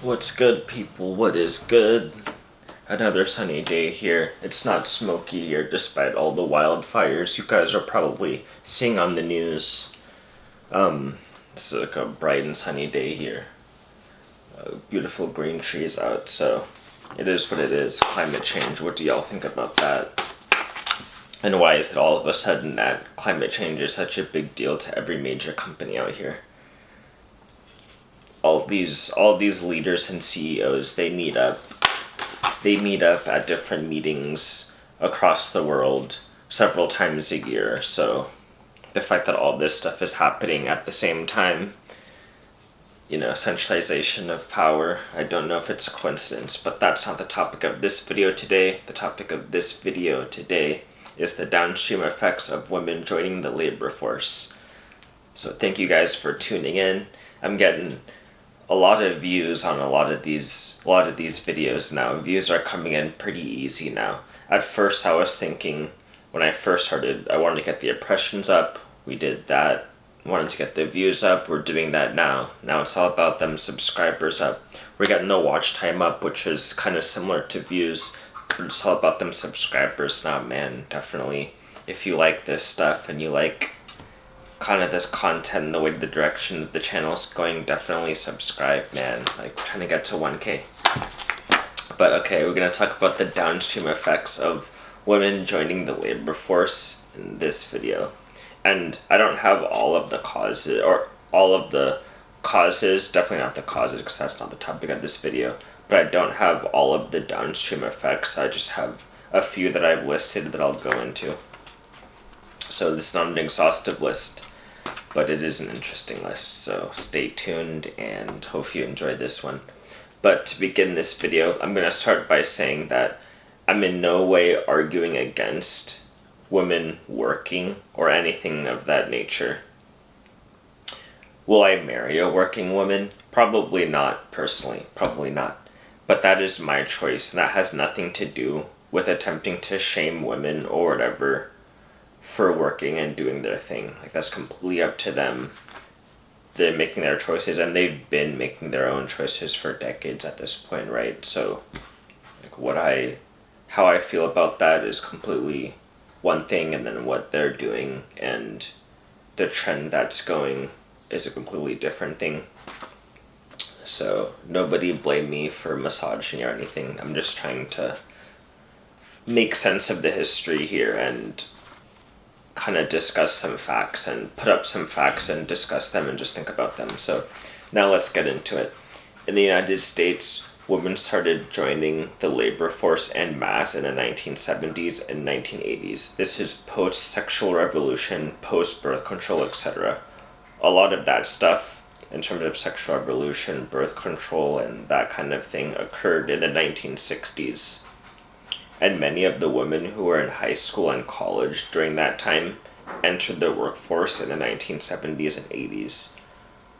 What's good, people? What is good? Another sunny day here. It's not smoky here despite all the wildfires you guys are probably seeing on the news. This is like a bright and sunny day here. Beautiful green trees out, so it is what it is. Climate change, what do y'all think about that? And why is it all of a sudden that climate change is such a big deal to every major company out here? All these leaders and CEOs, they meet up at different meetings across the world several times a year. So the fact that all this stuff is happening at the same time, centralization of power, I don't know if it's a coincidence, but that's not the topic of this video today. The topic of this video today is the downstream effects of women joining the labor force. So thank you guys for tuning in. I'm getting a lot of views on a lot of these videos now. Views are coming in pretty easy now. At first I was thinking, when I first started, I wanted to get the impressions up. We did that. Wanted to get the views up. We're doing that now. Now it's all about them subscribers up. We're getting the watch time up, which is kind of similar to views, but it's all about them subscribers now, man. Definitely, if you like this stuff and you like kind of this content and the way the direction that the channel's going, definitely subscribe, man. Like, we're trying to get to 1K. But okay, we're going to talk about the downstream effects of women joining the labor force in this video. And I don't have all of the causes, definitely not the causes, because that's not the topic of this video, but I don't have all of the downstream effects. I just have a few that I've listed that I'll go into. So this is not an exhaustive list, but it is an interesting list, so stay tuned and hope you enjoyed this one. But to begin this video, I'm going to start by saying that I'm in no way arguing against women working or anything of that nature. Will I marry a working woman? Probably not, personally. Probably not. But that is my choice, and that has nothing to do with attempting to shame women or whatever for working and doing their thing. Like, that's completely up to them. They're making their choices, and they've been making their own choices for decades at this point, right? So, like, how I feel about that is completely one thing, and then what they're doing and the trend that's going is a completely different thing. So, nobody blame me for misogyny or anything. I'm just trying to make sense of the history here and kind of discuss some facts and put up some facts and discuss them and just think about them. So now let's get into it. In the United States, women started joining the labor force en masse in the 1970s and 1980s. This is post-sexual revolution, post-birth control, etc. A lot of that stuff, in terms of sexual revolution, birth control, and that kind of thing, occurred in the 1960s. And many of the women who were in high school and college during that time entered the workforce in the 1970s and 80s.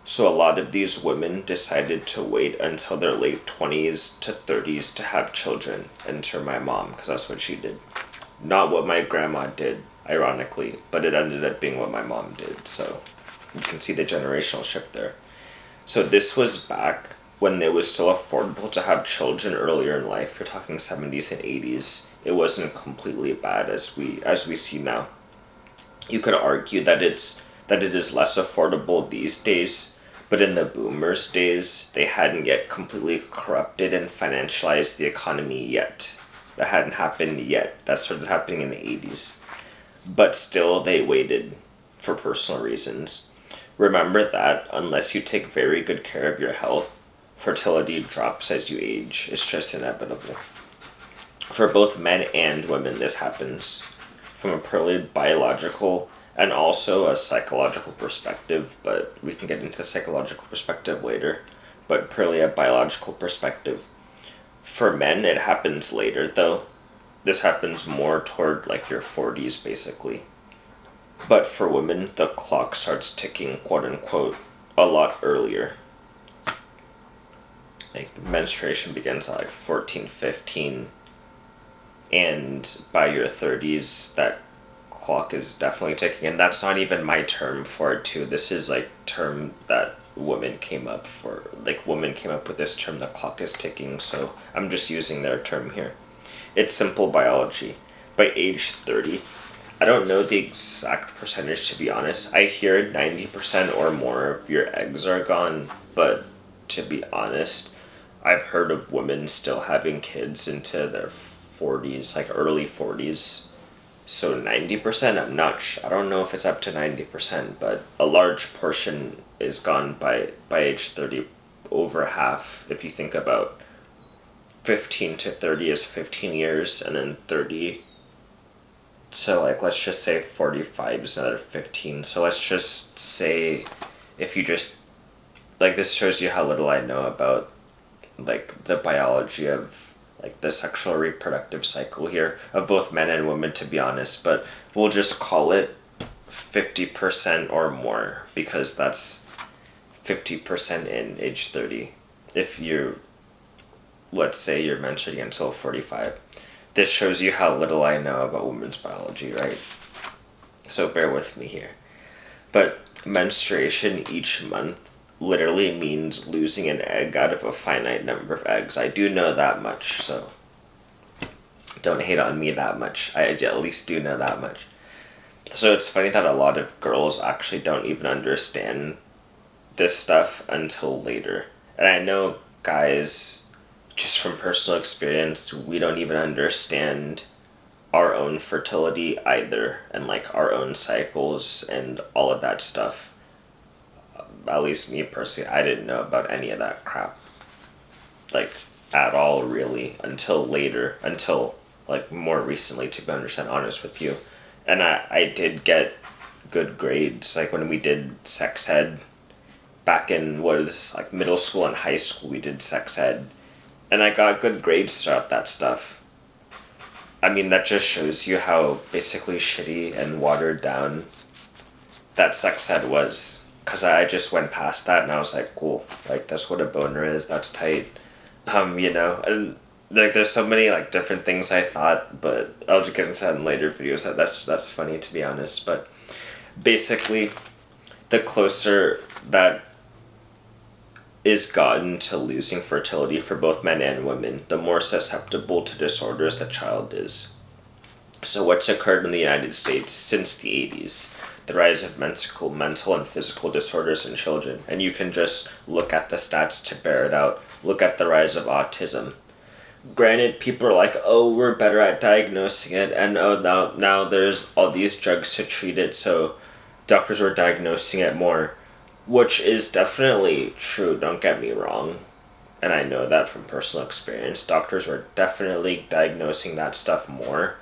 So a lot of these women decided to wait until their late 20s to 30s to have children. Enter my mom, because that's what she did. Not what my grandma did, ironically, but it ended up being what my mom did. So you can see the generational shift there. So this was back when it was still affordable to have children earlier in life. You're talking 70s and 80s. It wasn't completely bad as we see now. You could argue that it is less affordable these days, but in the boomers' days, they hadn't yet completely corrupted and financialized the economy yet. That hadn't happened yet. That started happening in the 80s. But still, they waited for personal reasons. Remember that unless you take very good care of your health, fertility drops as you age. It's just inevitable. For both men and women, this happens from a purely biological and also a psychological perspective, but we can get into the psychological perspective later, but purely a biological perspective. For men, it happens later, though. This happens more toward, like, your 40s, basically. But for women, the clock starts ticking, quote-unquote, a lot earlier. Like, menstruation begins at like 14, 15, and by your 30s, that clock is definitely ticking. And that's not even my term for it, too. This is like term that women came up with this term, the clock is ticking, so I'm just using their term here. It's simple biology. By age 30, I don't know the exact percentage, to be honest. I hear 90% or more of your eggs are gone, but to be honest, I've heard of women still having kids into their 40s, like early 40s. So 90%, I don't know if it's up to 90%, but a large portion is gone by age 30, over half. If you think about 15 to 30 is 15 years, and then 30 to, like, let's just say 45 is another 15. So let's just say, if you just, like, this shows you how little I know about, like, the biology of, like, the sexual reproductive cycle here of both men and women, to be honest, but we'll just call it 50% or more, because that's 50% in age 30. If you, let's say you're menstruating until 45. This shows you how little I know about women's biology, right? So bear with me here. But menstruation each month literally means losing an egg out of a finite number of eggs. I do know that much, so don't hate on me that much. I at least do know that much. So it's funny that a lot of girls actually don't even understand this stuff until later. And I know guys, just from personal experience, we don't even understand our own fertility either, and like our own cycles and all of that stuff. At least me personally, I didn't know about any of that crap, like, at all, really, until later, until, like, more recently, to be 100% honest with you. And I did get good grades, like, when we did sex ed, back in, like, middle school and high school, we did sex ed, and I got good grades throughout that stuff. I mean, that just shows you how basically shitty and watered down that sex ed was. Because I just went past that and I was like, cool, like, that's what a boner is, that's tight. And like, there's so many, like, different things I thought, but I'll just get into that in later videos. That's funny, to be honest. But basically, the closer that is gotten to losing fertility for both men and women, the more susceptible to disorders the child is. So what's occurred in the United States since the 80s? The rise of mental and physical disorders in children. And you can just look at the stats to bear it out. Look at the rise of autism. Granted, people are like, oh, we're better at diagnosing it, and oh, now there's all these drugs to treat it, so doctors are diagnosing it more. Which is definitely true, don't get me wrong. And I know that from personal experience. Doctors were definitely diagnosing that stuff more.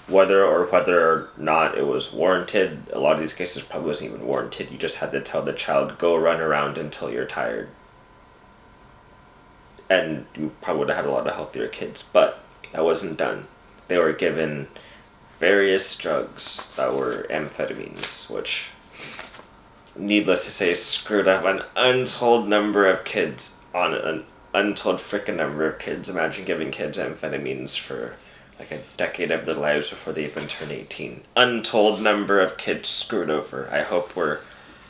Whether or not it was warranted, a lot of these cases probably wasn't even warranted. You just had to tell the child, go run around until you're tired. And you probably would have had a lot of healthier kids, but that wasn't done. They were given various drugs that were amphetamines, which, needless to say, screwed up an untold number of kids, on an untold freaking number of kids. Imagine giving kids amphetamines for like a decade of their lives before they even turn 18. Untold number of kids screwed over. I hope we're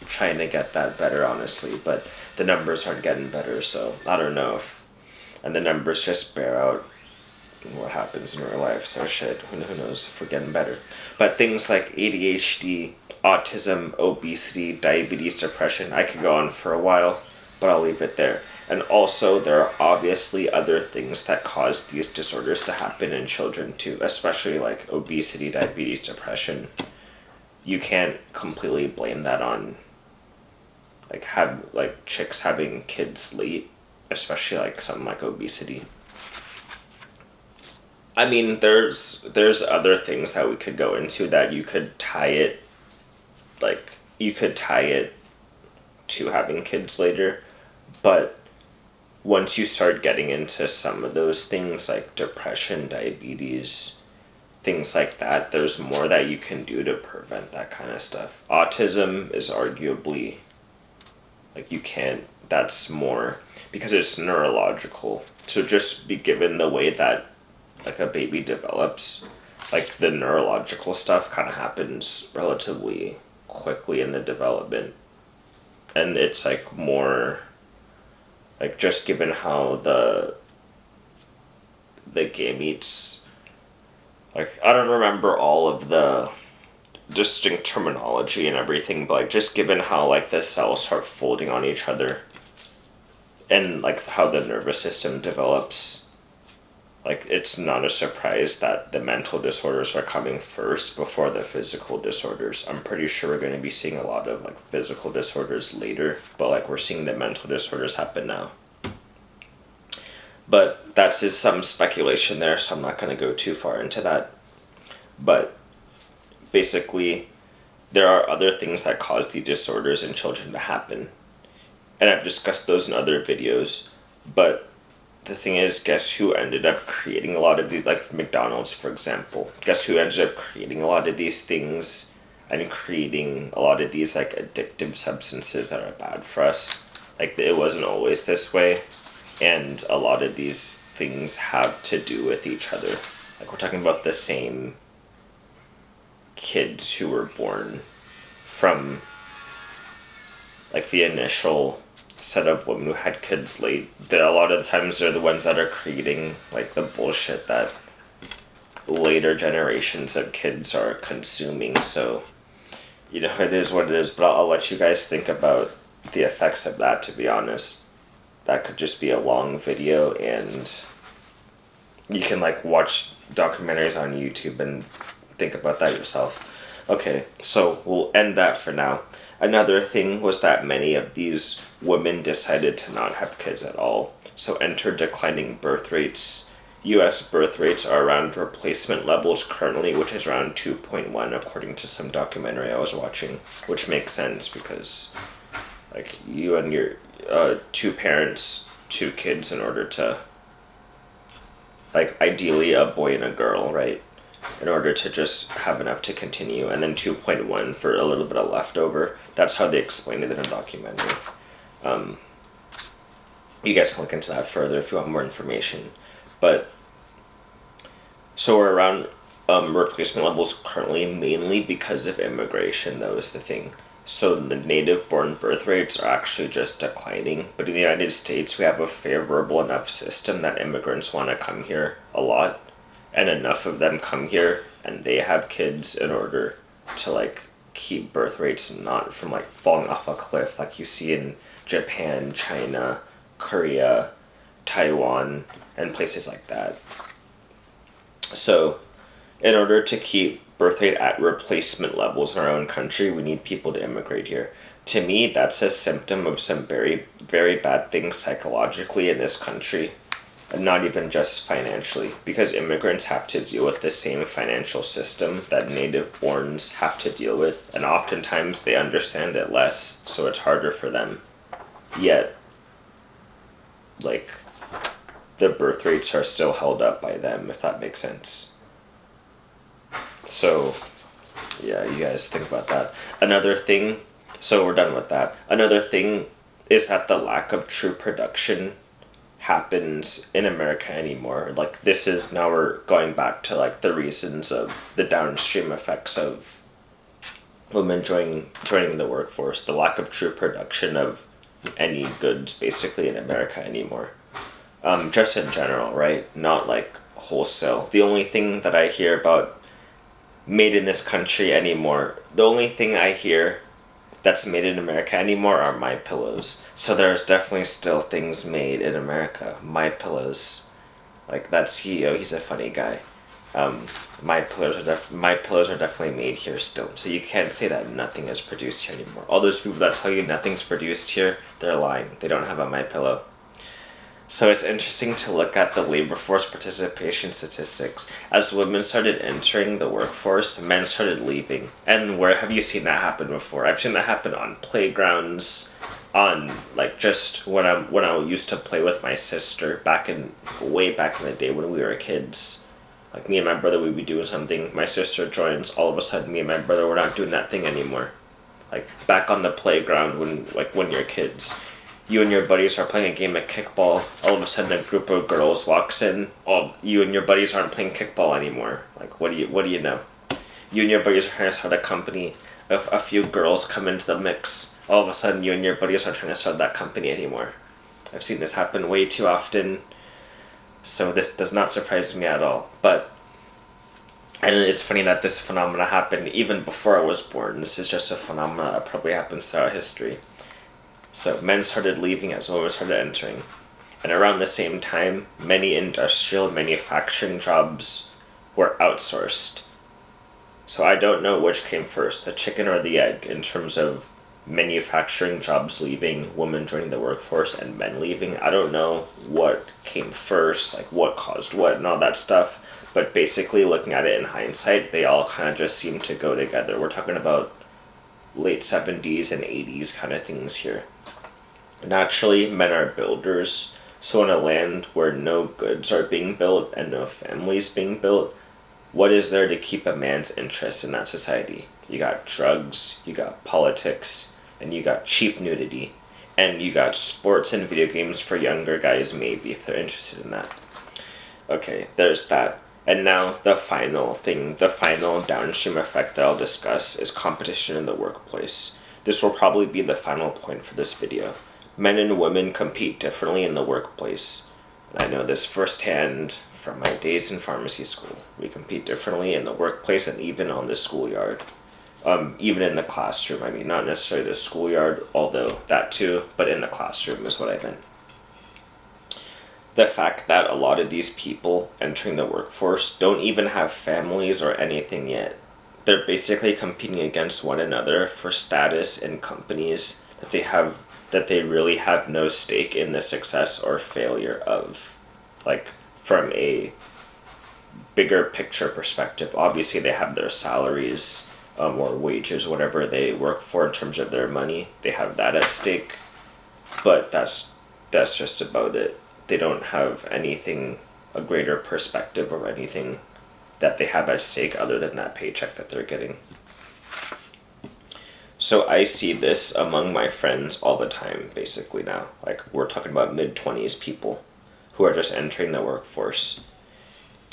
trying to get that better, honestly, but the numbers aren't getting better, so I don't know if, and the numbers just bear out what happens in real life, so shit, who knows if we're getting better. But things like ADHD, autism, obesity, diabetes, depression, I could go on for a while, but I'll leave it there. And also, there are obviously other things that cause these disorders to happen in children too, especially like obesity, diabetes, depression. You can't completely blame that on like chicks having kids late, especially like something like obesity. I mean, there's other things that we could go into that you could tie it to having kids later, but once you start getting into some of those things like depression, diabetes, things like that, there's more that you can do to prevent that kind of stuff. Autism is arguably, like, you can't, that's more, because it's neurological. So just be given the way that, like, a baby develops, like, the neurological stuff kind of happens relatively quickly in the development. and it's like more like just given how the gametes, like I don't remember all of the distinct terminology and everything, but like just given how like the cells start folding on each other and like how the nervous system develops, like it's not a surprise that the mental disorders are coming first before the physical disorders. I'm pretty sure we're going to be seeing a lot of like physical disorders later, but like we're seeing the mental disorders happen now. But that's just some speculation there, so I'm not going to go too far into that. But basically, there are other things that cause the disorders in children to happen. And I've discussed those in other videos. But the thing is, guess who ended up creating a lot of these, like McDonald's, for example. Guess who ended up creating a lot of these things and creating a lot of these, like, addictive substances that are bad for us. Like, it wasn't always this way. And a lot of these things have to do with each other. Like, we're talking about the same kids who were born from like the initial set of women who had kids late. That a lot of the times they're the ones that are creating like the bullshit that later generations of kids are consuming. So, you know, it is what it is, but I'll let you guys think about the effects of that. To be honest, that could just be a long video, and you can like watch documentaries on YouTube and think about that yourself. Okay, so we'll end that for now. Another thing was that many of these women decided to not have kids at all, so enter declining birth rates. US birth rates are around replacement levels currently, which is around 2.1 according to some documentary I was watching, which makes sense because like you and your two parents, two kids, in order to like ideally a boy and a girl, right? In order to just have enough to continue, and then 2.1 for a little bit of leftover. That's how they explained it in a documentary. You guys can look into that further if you want more information. But so we're around replacement levels currently, mainly because of immigration. That was the thing. So the native-born birth rates are actually just declining. But in the United States, we have a favorable enough system that immigrants want to come here a lot. And enough of them come here and they have kids in order to like keep birth rates not from like falling off a cliff like you see in Japan, China, Korea, Taiwan, and places like that. So in order to keep birth rate at replacement levels in our own country, we need people to immigrate here. To me, that's a symptom of some very, very bad things psychologically in this country. And not even just financially, because immigrants have to deal with the same financial system that native-borns have to deal with, and oftentimes they understand it less, so it's harder for them. Yet, like, the birth rates are still held up by them, if that makes sense. So, yeah, you guys think about that. Another thing, so we're done with that. Another thing is that the lack of true production happens in America anymore. Like, this is, now we're going back to like the reasons of the downstream effects of women joining the workforce. The lack of true production of any goods basically in America anymore. Just in general, right? Not like wholesale. The only thing that I hear about made in this country anymore, the only thing I hear that's made in America anymore are My Pillows. So there's definitely still things made in America. My Pillows, like that CEO, he's a funny guy. My Pillows are definitely made here still. So you can't say that nothing is produced here anymore. All those people that tell you nothing's produced here, they're lying. They don't have a My Pillow. So it's interesting to look at the labor force participation statistics. As women started entering the workforce, men started leaving. And where have you seen that happen before? I've seen that happen on playgrounds, on like just when I used to play with my sister way back in the day when we were kids. Like me and my brother, we'd be doing something. My sister joins. All of a sudden, me and my brother, we're not doing that thing anymore. Like back on the playground when you're kids. You and your buddies are playing a game of kickball. All of a sudden, a group of girls walks in. Oh, you and your buddies aren't playing kickball anymore. Like, what do you know? You and your buddies are trying to start a company. A few girls come into the mix. all of a sudden you and your buddies aren't trying to start that company anymore. I've seen this happen way too often, so this does not surprise me at all. But and it's funny that this phenomena happened even before I was born. This is just a phenomena that probably happens throughout history. So men started leaving as women started entering. And around the same time, many industrial manufacturing jobs were outsourced. So I don't know which came first, the chicken or the egg, in terms of manufacturing jobs leaving, women joining the workforce, and men leaving. I don't know what came first, like what caused what and all that stuff. But basically, looking at it in hindsight, they all kind of just seem to go together. We're talking about late 70s and 80s kind of things here. Naturally, men are builders. So in a land where no goods are being built and no families being built, what is there to keep a man's interest in that society? You got drugs, you got politics, and you got cheap nudity. And you got sports and video games for younger guys, maybe, if they're interested in that. Okay, there's that. And now the final thing, the final downstream effect that I'll discuss is competition in the workplace. This will probably be the final point for this video. Men and women compete differently in the workplace. And I know this firsthand from my days in pharmacy school. We compete differently in the workplace and even on the schoolyard. Even in the classroom. I mean, not necessarily the schoolyard, although that too, but in the classroom is what I meant. The fact that a lot of these people entering the workforce don't even have families or anything yet. They're basically competing against one another for status in companies that they really have no stake in the success or failure of. Like, from a bigger picture perspective, obviously they have their salaries or wages, whatever they work for in terms of their money. They have that at stake, but that's just about it. They don't have anything, a greater perspective or anything that they have at stake other than that paycheck that they're getting. So I see this among my friends all the time, basically now. Like, we're talking about mid-20s people who are just entering the workforce.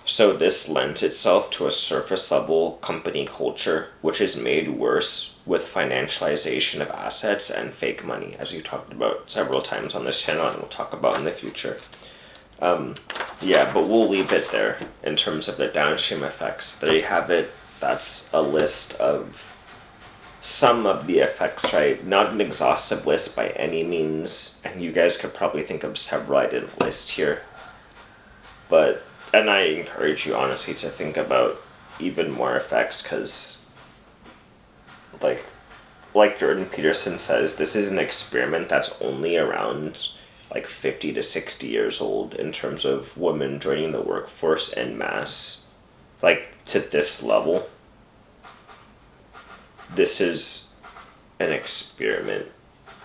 So this lends itself to a surface-level company culture, which is made worse with financialization of assets and fake money, as we've talked about several times on this channel and we'll talk about in the future. Yeah, but we'll leave it there in terms of the downstream effects. There you have it. That's a list of some of the effects, right? Not an exhaustive list by any means, and you guys could probably think of several I didn't list here. And I encourage you, honestly, to think about even more effects, because, like Jordan Peterson says, this is an experiment that's only around, 50 to 60 years old in terms of women joining the workforce en masse. To this level. This is an experiment.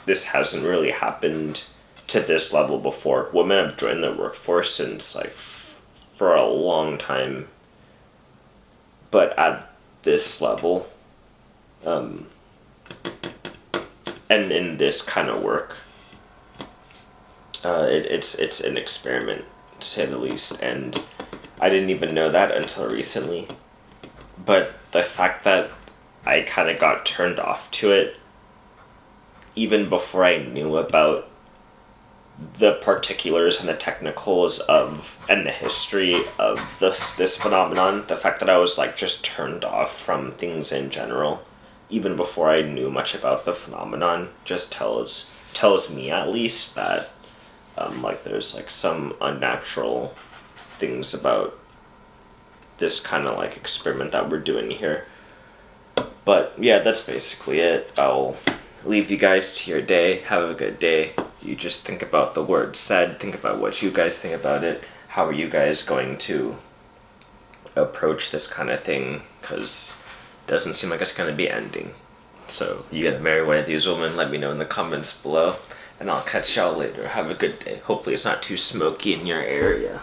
This hasn't really happened to this level before. Women have joined the workforce since, for a long time, but at this level, and in this kind of work, it's an experiment, to say the least, and I didn't even know that until recently. But the fact that I kind of got turned off to it even before I knew about the particulars and the technicals and the history of this phenomenon, the fact that I was just turned off from things in general, even before I knew much about the phenomenon, just tells me at least that there's some unnatural things about this kind of experiment that we're doing here. But yeah, that's basically it. I'll leave you guys to your day. Have a good day. You just think about the words said. Think about what you guys think about it. How are you guys going to approach this kind of thing? Because it doesn't seem like it's going to be ending. So you gonna marry one of these women? Let me know in the comments below. And I'll catch y'all later. Have a good day. Hopefully it's not too smoky in your area.